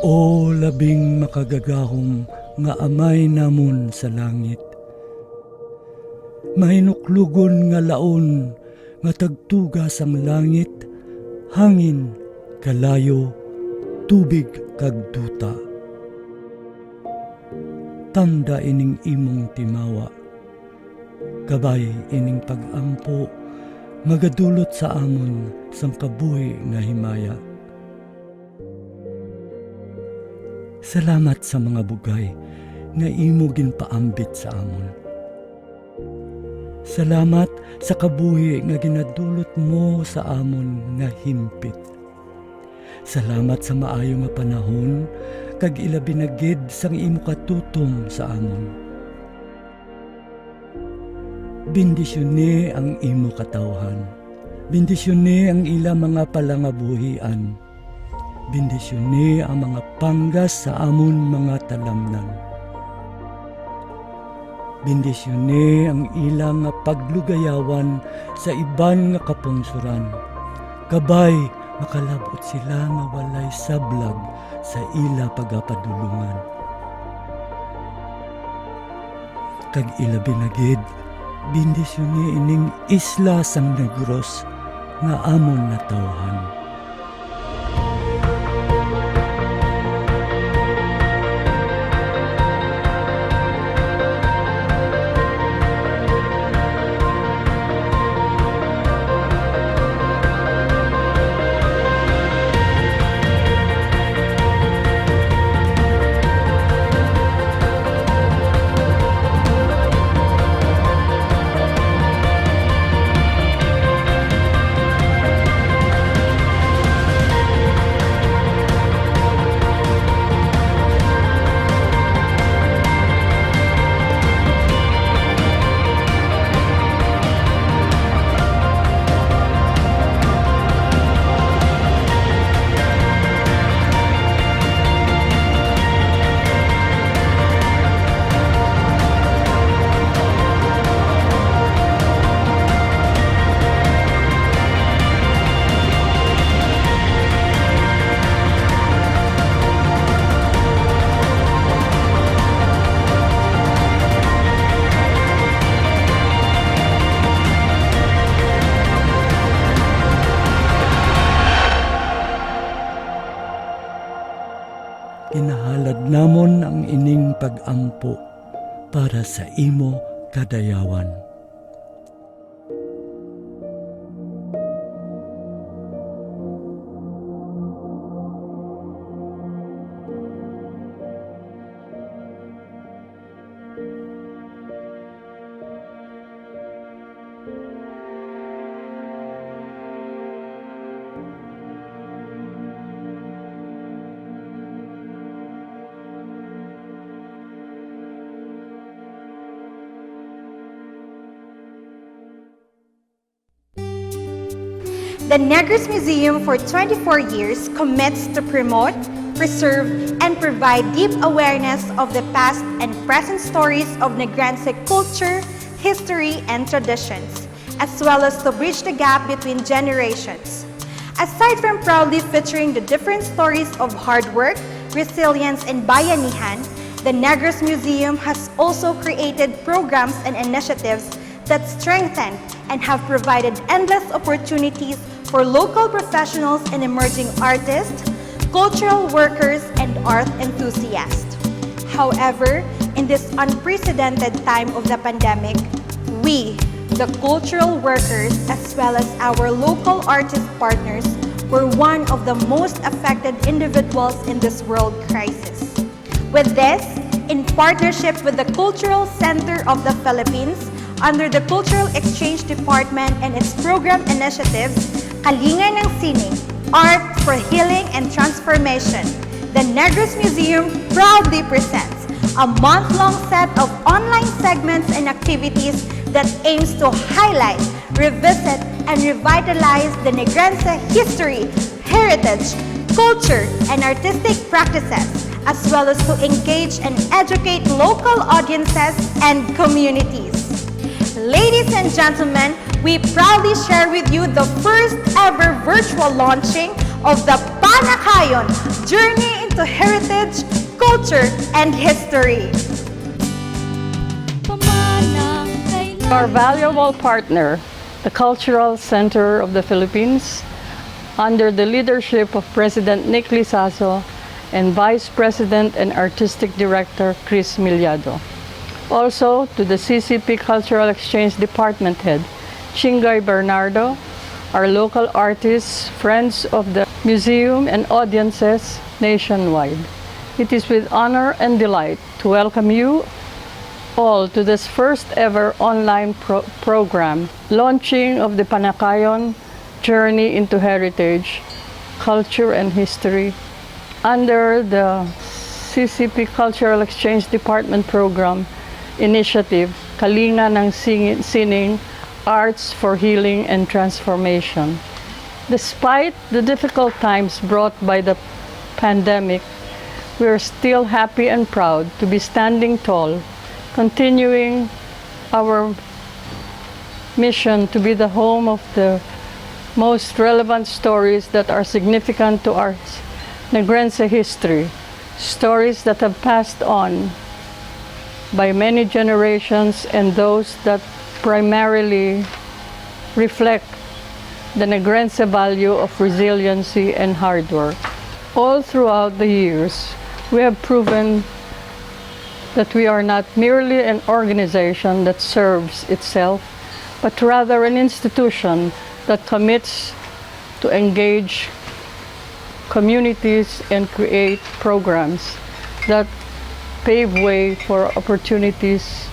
O labing makagagahom nga amay namon sa langit, mahinuklugon nga laon nga tagtugas ang langit, hangin, kalayo, tubig kag duta. Tanda ining imong timawa, kabay ining pag-ampo, magadulot sa amon sang kabuhi nga himaya. Salamat sa mga bugay nga imo ginpaambit sa amon. Salamat sa kabuhi nga ginadulot mo sa amon nga himpit. Salamat sa maayo nga panahon kag ilabi na gid sang imo katutom sa amon. Bendisyone ang imo katawhan. Bendisyone ang ila mga palangabuhian. Bendisyone ang mga panggas sa amon mga talamnan. Bendisyone ang ilang nga paglugayawan sa iban nga kapungsuran. Kabay makalabot sila nga walay sablag sa ila pagapadulungan. Kag ila binagid, bendisyone ining isla sang Negros nga amon natawhan. Kinahalad namon ang ining pag-ampo para sa imo kadayawan. The Negros Museum for 24 years commits to promote, preserve, and provide deep awareness of the past and present stories of Negrense culture, history, and traditions, as well as to bridge the gap between generations. Aside from proudly featuring the different stories of hard work, resilience, and bayanihan, the Negros Museum has also created programs and initiatives that strengthen and have provided endless opportunities for local professionals and emerging artists, cultural workers, and art enthusiasts. However, in this unprecedented time of the pandemic, we, the cultural workers, as well as our local artist partners, were one of the most affected individuals in this world crisis. With this, in partnership with the Cultural Center of the Philippines, under the Cultural Exchange Department and its program initiatives, Kalinga ng Sining, Art for Healing and Transformation, the Negros Museum proudly presents a month-long set of online segments and activities that aims to highlight, revisit, and revitalize the Negrense history, heritage, culture, and artistic practices, as well as to engage and educate local audiences and communities. Ladies and gentlemen, we proudly share with you the first ever virtual launching of the Panakayon Journey into to heritage, culture, and history. Our valuable partner, the Cultural Center of the Philippines, under the leadership of President Nick Lizaso and Vice President and Artistic Director Chris Miliado. Also to the CCP Cultural Exchange Department Head, Chingay Bernardo, our local artists, friends of the museum, and audiences nationwide. It is with honor and delight to welcome you all to this first ever online program, launching of the Panakayon Journey into Heritage, Culture and History, under the CCP Cultural Exchange Department program initiative, Kalinga ng Sining, Arts for Healing and Transformation. Despite the difficult times brought by the pandemic, we are still happy and proud to be standing tall, continuing our mission to be the home of the most relevant stories that are significant to our Negrense history, stories that have passed on by many generations and those that primarily reflect the Negrense value of resiliency and hard work. All throughout the years, we have proven that we are not merely an organization that serves itself, but rather an institution that commits to engage communities and create programs that pave way for opportunities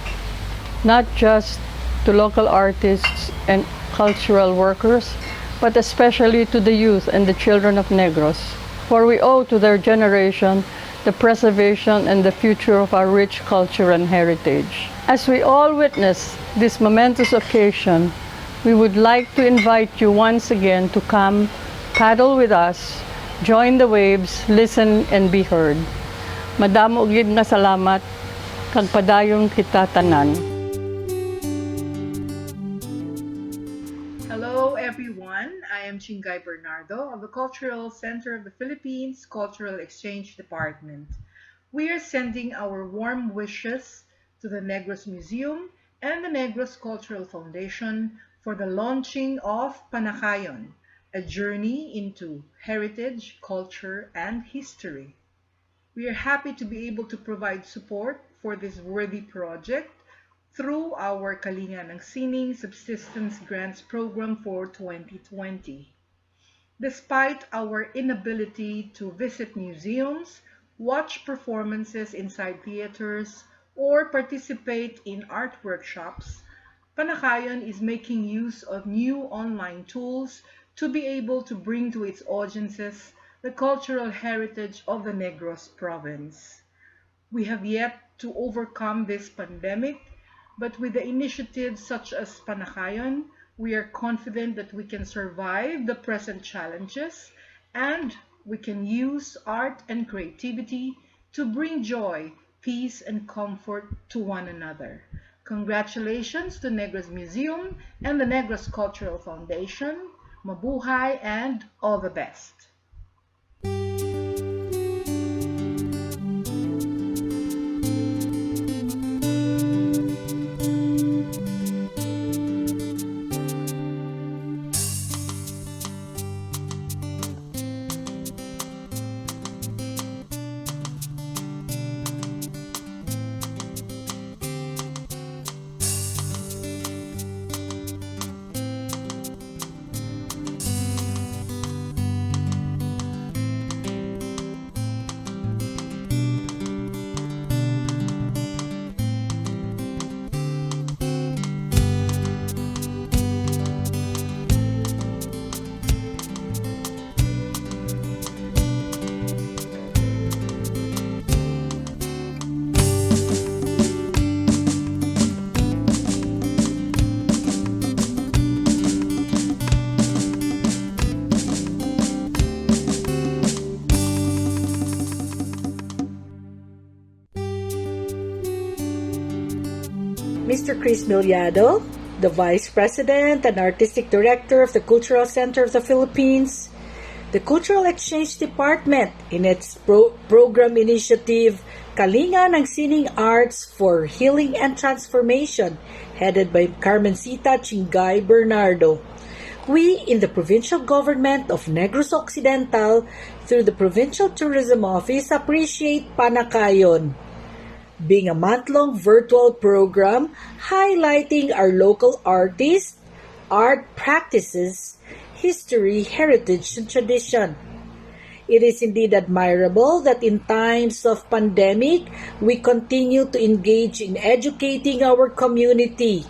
not just to local artists and cultural workers, but especially to the youth and the children of Negros, for we owe to their generation the preservation and the future of our rich culture and heritage. As we all witness this momentous occasion, we would like to invite you once again to come paddle with us, join the waves, listen and be heard. Madamo gid nga salamat, kag padayon kita tanan. Hello everyone, I am Chingay Bernardo of the Cultural Center of the Philippines Cultural Exchange Department. We are sending our warm wishes to the Negros Museum and the Negros Cultural Foundation for the launching of Panakayon, a journey into heritage, culture, and history. We are happy to be able to provide support for this worthy project through our Kalinga ng Sining Subsistence Grants Program for 2020. Despite our inability to visit museums, watch performances inside theaters, or participate in art workshops, Panakayon is making use of new online tools to be able to bring to its audiences the cultural heritage of the Negros province. We have yet to overcome this pandemic, but with the initiatives such as Panakayon, we are confident that we can survive the present challenges and we can use art and creativity to bring joy, peace, and comfort to one another. Congratulations to Negros Museum and the Negros Cultural Foundation. Mabuhay and all the best. Mr. Chris Miliado, the Vice President and Artistic Director of the Cultural Center of the Philippines, The Cultural Exchange Department, in its program initiative Kalinga ng Sining Arts for Healing and Transformation, headed by Carmencita Chingay Bernardo. We, in the provincial government of Negros Occidental, through the Provincial Tourism Office, appreciate Panakayon, being a month-long virtual program highlighting our local artists, art practices, history, heritage, and tradition. It is indeed admirable that in times of pandemic, we continue to engage in educating our community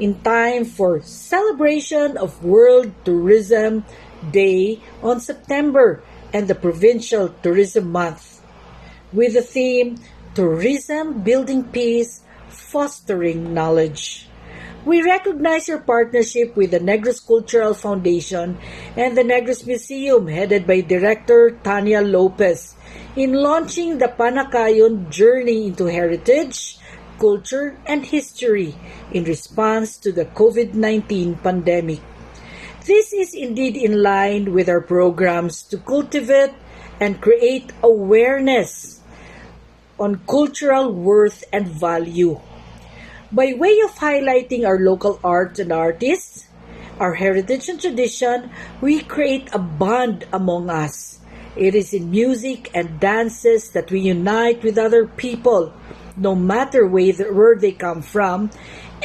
in time for celebration of World Tourism Day on September and the Provincial Tourism Month, with the theme Tourism Building Peace, Fostering Knowledge. We recognize your partnership with the Negros Cultural Foundation and the Negros Museum, headed by Director Tanya Lopez, in launching the Panakayon Journey into Heritage, Culture, and History in response to the COVID-19 pandemic. This is indeed in line with our programs to cultivate and create awareness on cultural worth and value. By way of highlighting our local arts and artists, our heritage and tradition, we create a bond among us. It is in music and dances that we unite with other people, no matter where they come from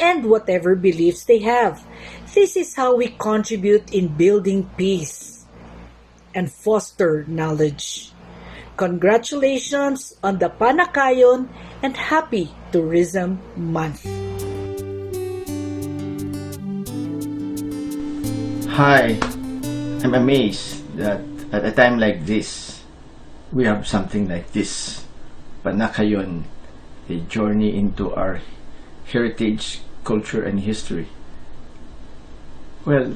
and whatever beliefs they have. This is how we contribute in building peace and foster knowledge. Congratulations on the Panakayon and Happy Tourism Month. Hi, I'm amazed that at a time like this, we have something like this, Panakayon, a journey into our heritage, culture, and history. Well,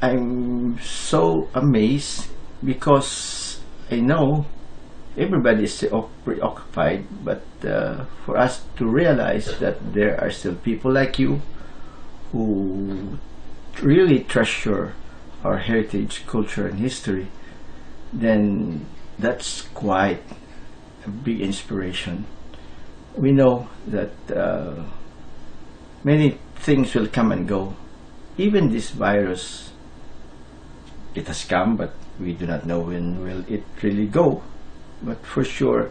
I'm so amazed because I know everybody is preoccupied, but for us to realize that there are still people like you who really treasure our heritage, culture, and history, then that's quite a big inspiration. We know that many things will come and go. Even this virus, it has come, but we do not know when will it really go. But for sure,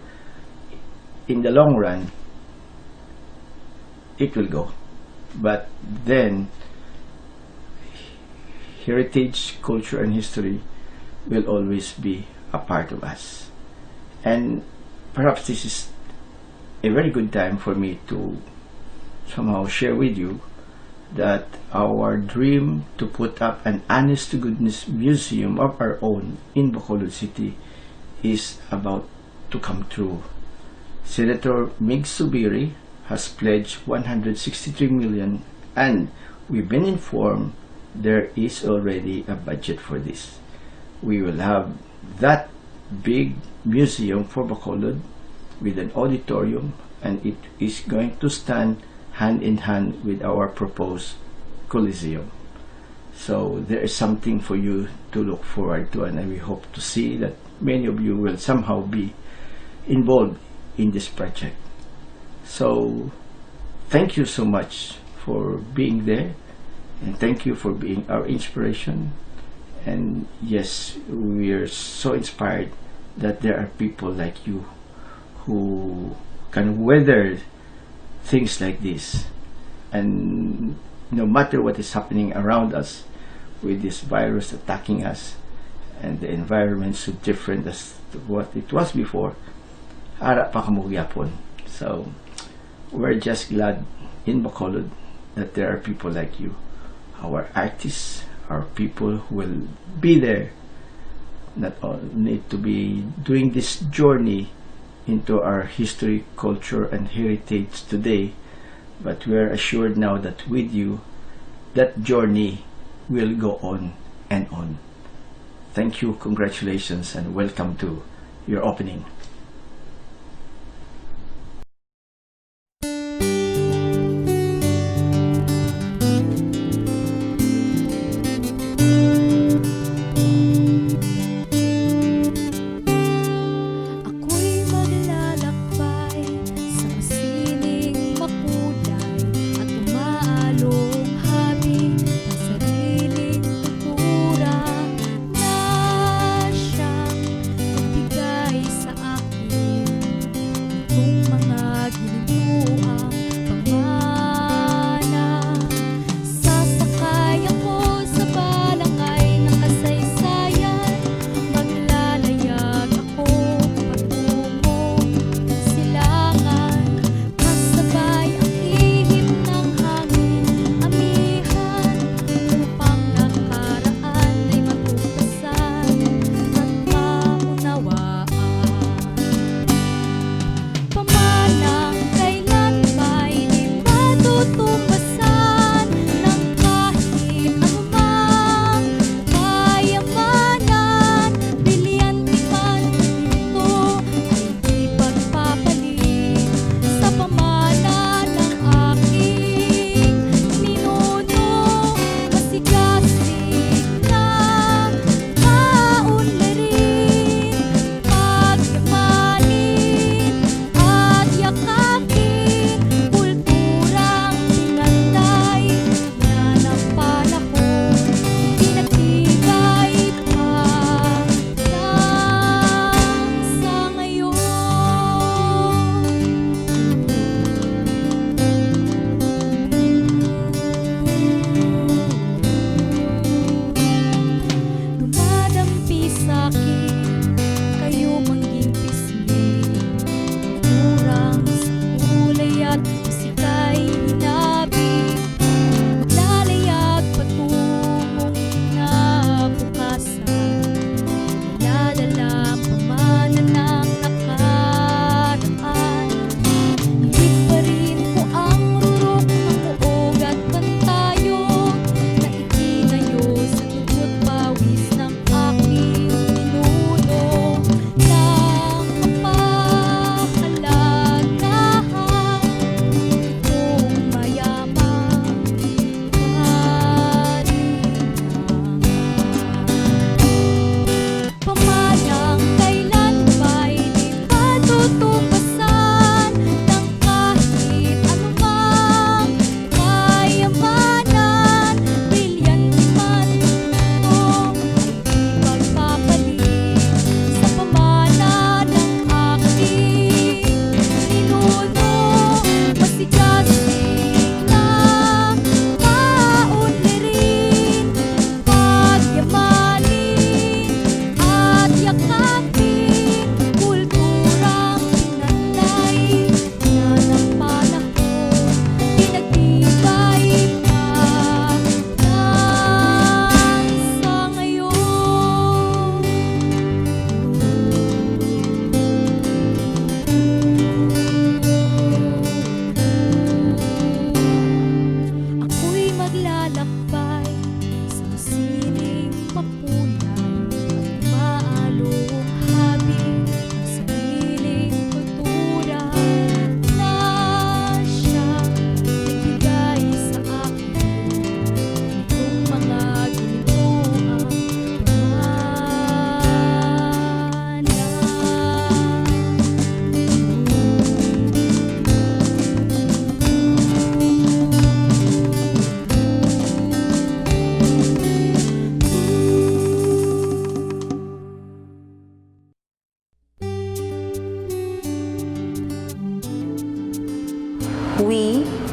in the long run, it will go. But then, heritage, culture, and history will always be a part of us. And perhaps this is a very good time for me to somehow share with you that our dream to put up an honest-to-goodness museum of our own in Bacolod City is about to come true. Senator Mig Subiri has pledged 163 million, and we've been informed there is already a budget for this. We will have that big museum for Bacolod with an auditorium, and it is going to stand hand in hand with our proposed Coliseum. So there is something for you to look forward to, and we hope to see that many of you will somehow be involved in this project. So thank you so much for being there, and thank you for being our inspiration. And yes, we are so inspired that there are people like you who can weather things like this, and no matter what is happening around us with this virus attacking us and the environment so different as what it was before, ara pa kamugyapon. So we're just glad in Bacolod that there are people like you, our artists, our people who will be there, not only to be doing this journey into our history, culture, and heritage today, but we are assured now that with you, that journey will go on and on. Thank you, congratulations, and welcome to your opening.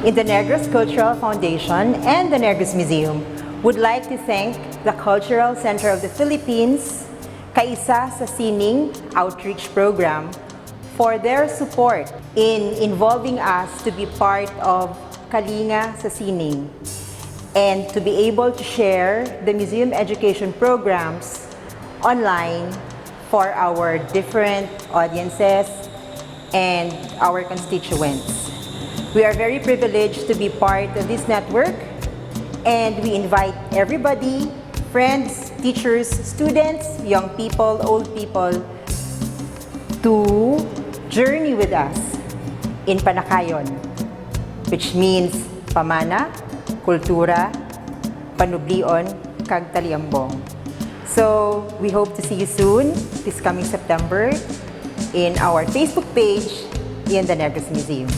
in the Negros Cultural Foundation and the Negros Museum would like to thank the Cultural Center of the Philippines, Kaisa sa Sining Outreach Program, for their support in involving us to be part of Kalinga sa Sining and to be able to share the museum education programs online for our different audiences and our constituents. We are very privileged to be part of this network, and we invite everybody, friends, teachers, students, young people, old people, to journey with us in Panakayon, which means pamana, kultura, panublion, kag taliambong. So we hope to see you soon this coming September in our Facebook page in the Negros Museum.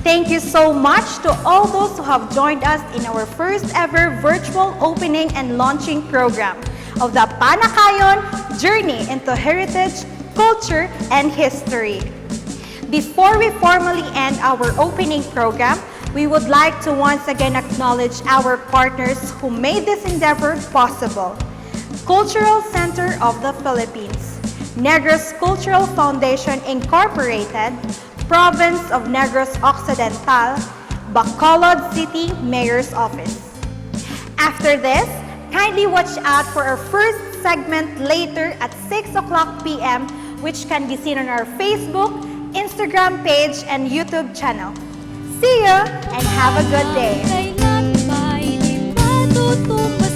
Thank you so much to all those who have joined us in our first ever virtual opening and launching program of the Panakayon Journey into Heritage, Culture, and History. Before we formally end our opening program, we would like to once again acknowledge our partners who made this endeavor possible. Cultural Center of the Philippines, Negros Cultural Foundation Incorporated, Province of Negros Occidental, Bacolod City Mayor's Office. After this, kindly watch out for our first segment later at 6 o'clock p.m., which can be seen on our Facebook, Instagram page, and YouTube channel. See you and have a good day. Kailan ba'y di matutupad?